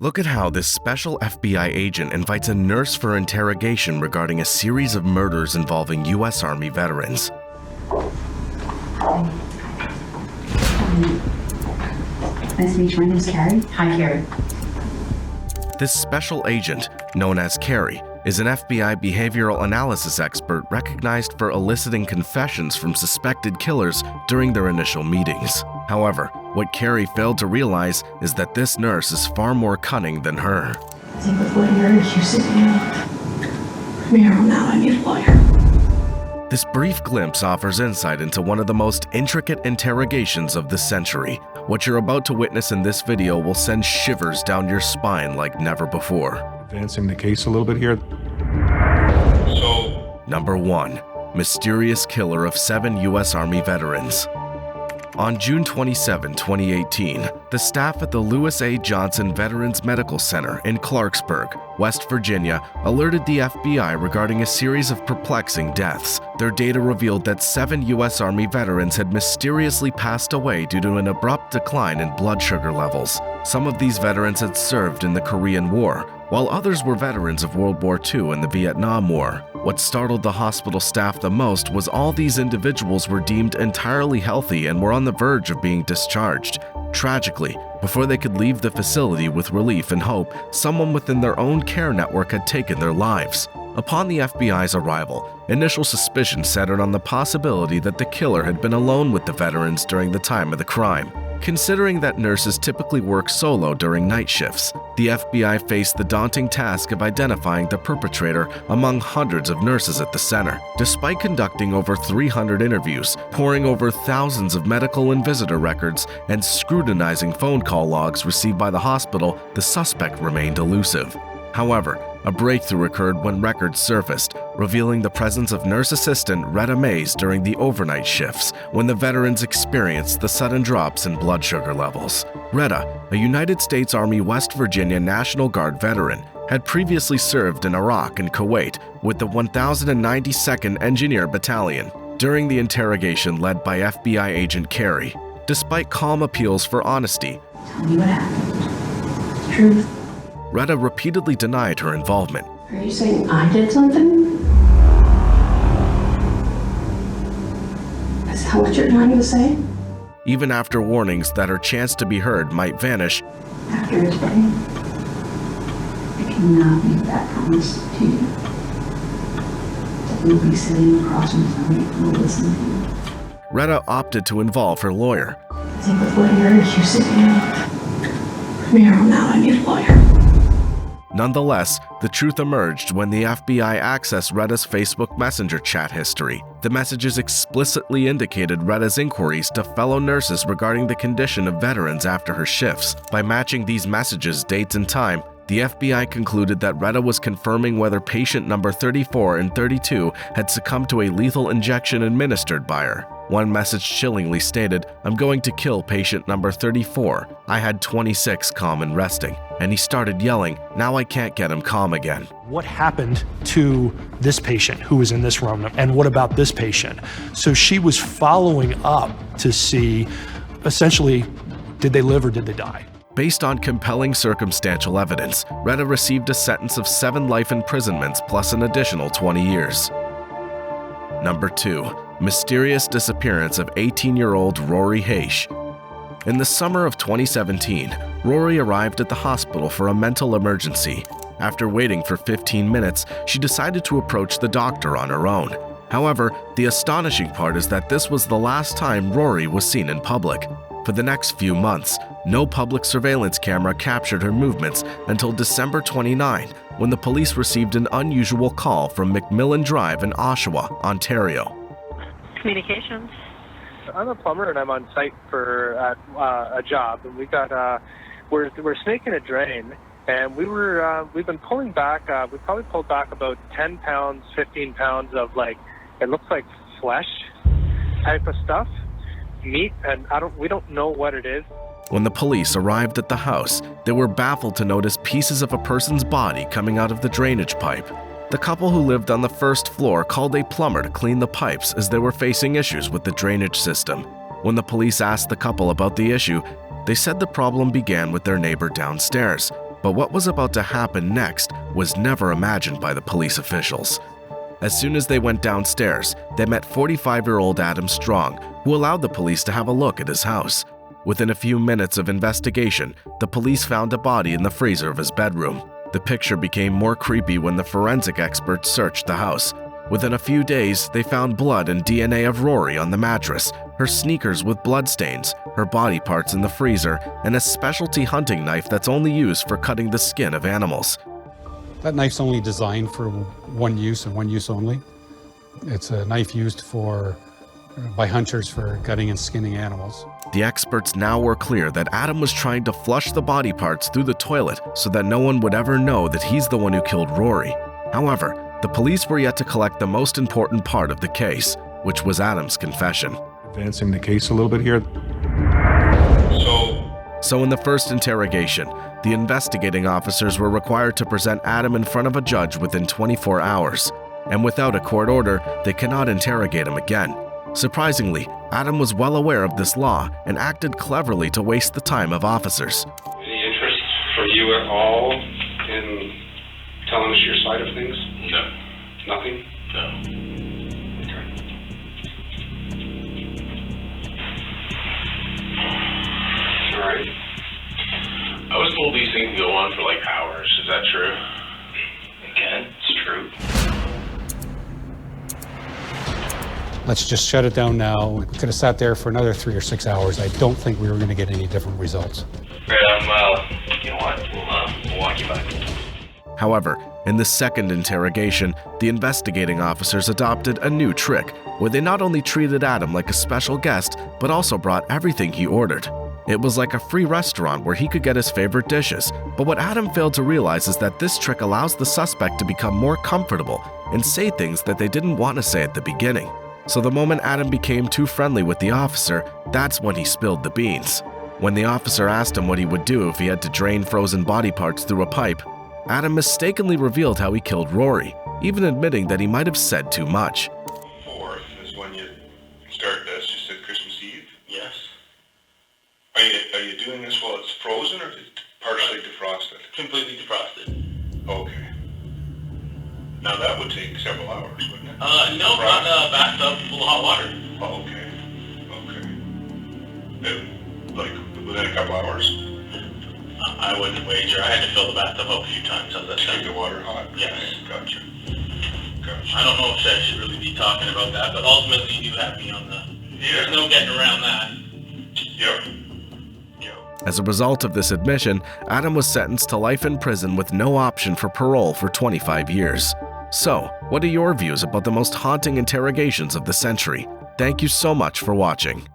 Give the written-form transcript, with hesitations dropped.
Look at how this special FBI agent invites a nurse for interrogation regarding a series of murders involving U.S. Army veterans. Nice to meet you. My name is Carrie. Hi, Carrie. This special agent, known as Carrie, is an FBI behavioral analysis expert recognized for eliciting confessions from suspected killers during their initial meetings. However, what Carrie failed to realize is that this nurse is far more cunning than her. I think with what years you sit down. From here on out, I need a lawyer. This brief glimpse offers insight into one of the most intricate interrogations of the century. What you're about to witness in this video will send shivers down your spine like never before. Advancing the case a little bit here. Number 1. Mysterious killer of 7 U.S. Army veterans. On June 27, 2018, the staff at the Lewis A. Johnson Veterans Medical Center in Clarksburg, West Virginia, alerted the FBI regarding a series of perplexing deaths. Their data revealed that 7 U.S. Army veterans had mysteriously passed away due to an abrupt decline in blood sugar levels. Some of these veterans had served in the Korean War, while others were veterans of World War II and the Vietnam War. What startled the hospital staff the most was all these individuals were deemed entirely healthy and were on the verge of being discharged. Tragically, before they could leave the facility with relief and hope, someone within their own care network had taken their lives. Upon the FBI's arrival, initial suspicion centered on the possibility that the killer had been alone with the veterans during the time of the crime. Considering that nurses typically work solo during night shifts, the FBI faced the daunting task of identifying the perpetrator among hundreds of nurses at the center. Despite conducting over 300 interviews, poring over thousands of medical and visitor records, and scrutinizing phone call logs received by the hospital, the suspect remained elusive. However, a breakthrough occurred when records surfaced, revealing the presence of nurse assistant Reta Mays during the overnight shifts when the veterans experienced the sudden drops in blood sugar levels. Reta, a United States Army West Virginia National Guard veteran, had previously served in Iraq and Kuwait with the 1092nd Engineer Battalion. During the interrogation led by FBI agent Carrie, despite calm appeals for honesty, Tell me what happened. Truth. Reta repeatedly denied her involvement. Are you saying I did something? Is that what you're trying to say? Even after warnings that her chance to be heard might vanish, After today, I cannot make that promise to you. That you'll be sitting across from me and will listen to you. Reta opted to involve her lawyer. I think with what years you sit down. From here on out, I need a lawyer. Nonetheless, the truth emerged when the FBI accessed Reta's Facebook Messenger chat history. The messages explicitly indicated Reta's inquiries to fellow nurses regarding the condition of veterans after her shifts. By matching these messages' dates and time, the FBI concluded that Reta was confirming whether patient number 34 and 32 had succumbed to a lethal injection administered by her. One message chillingly stated, "I'm going to kill patient number 34. I had 26 calm and resting." And he started yelling, "Now I can't get him calm again." What happened to this patient who was in this room, and what about this patient? So she was following up to see, essentially, did they live or did they die? Based on compelling circumstantial evidence, Reta received a sentence of 7 life imprisonments plus an additional 20 years. Number 2. Mysterious disappearance of 18-year-old Rori Hache. In the summer of 2017, Rori arrived at the hospital for a mental emergency. After waiting for 15 minutes, she decided to approach the doctor on her own. However, the astonishing part is that this was the last time Rori was seen in public. For the next few months, no public surveillance camera captured her movements until December 29, when the police received an unusual call from McMillan Drive in Oshawa, Ontario. Communications. I'm a plumber and I'm on site for a job, and we're snaking a drain, and we've been pulling back. We probably pulled back about 10 pounds, 15 pounds of it looks like flesh type of stuff, meat, and we don't know what it is. When the police arrived at the house, they were baffled to notice pieces of a person's body coming out of the drainage pipe. The couple who lived on the first floor called a plumber to clean the pipes as they were facing issues with the drainage system. When the police asked the couple about the issue, they said the problem began with their neighbor downstairs. But what was about to happen next was never imagined by the police officials. As soon as they went downstairs, they met 45-year-old Adam Strong, who allowed the police to have a look at his house. Within a few minutes of investigation, the police found a body in the freezer of his bedroom. The picture became more creepy when the forensic experts searched the house. Within a few days, they found blood and DNA of Rori on the mattress, her sneakers with bloodstains, her body parts in the freezer, and a specialty hunting knife that's only used for cutting the skin of animals. That knife's only designed for one use and one use only. It's a knife used by hunters for cutting and skinning animals. The experts now were clear that Adam was trying to flush the body parts through the toilet so that no one would ever know that he's the one who killed Rori. However, the police were yet to collect the most important part of the case, which was Adam's confession. Advancing the case a little bit here. So in the first interrogation, the investigating officers were required to present Adam in front of a judge within 24 hours. And without a court order, they cannot interrogate him again. Surprisingly, Adam was well aware of this law and acted cleverly to waste the time of officers. Any interest for you at all in telling us your side of things? No. Nothing? No. Okay. All right. I was told these things go on for like hours. Is that true? Again, it's true. Let's just shut it down now. We could have sat there for another 3 or 6 hours. I don't think we were going to get any different results. Right, you know what? We'll walk you back. However, in the second interrogation, the investigating officers adopted a new trick, where they not only treated Adam like a special guest, but also brought everything he ordered. It was like a free restaurant where he could get his favorite dishes, but what Adam failed to realize is that this trick allows the suspect to become more comfortable and say things that they didn't want to say at the beginning. So the moment Adam became too friendly with the officer, that's when he spilled the beans. When the officer asked him what he would do if he had to drain frozen body parts through a pipe, Adam mistakenly revealed how he killed Rori, even admitting that he might have said too much. 4th is when you start this. You said Christmas Eve? Yes. Are you doing this while it's frozen or is it partially defrosted? Completely defrosted. Okay. Now that would take several hours, wouldn't it? No, not in a bathtub full of hot water. Oh, okay. Like within a couple hours? I wouldn't wager. I had to fill the bathtub up a few times. How's that To keep sound? the water hot? Yes. Okay, gotcha. I don't know if I should really be talking about that, but ultimately you do have me on the... Yeah. There's no getting around that. Yep. As a result of this admission, Adam was sentenced to life in prison with no option for parole for 25 years. So, what are your views about the most haunting interrogations of the century? Thank you so much for watching.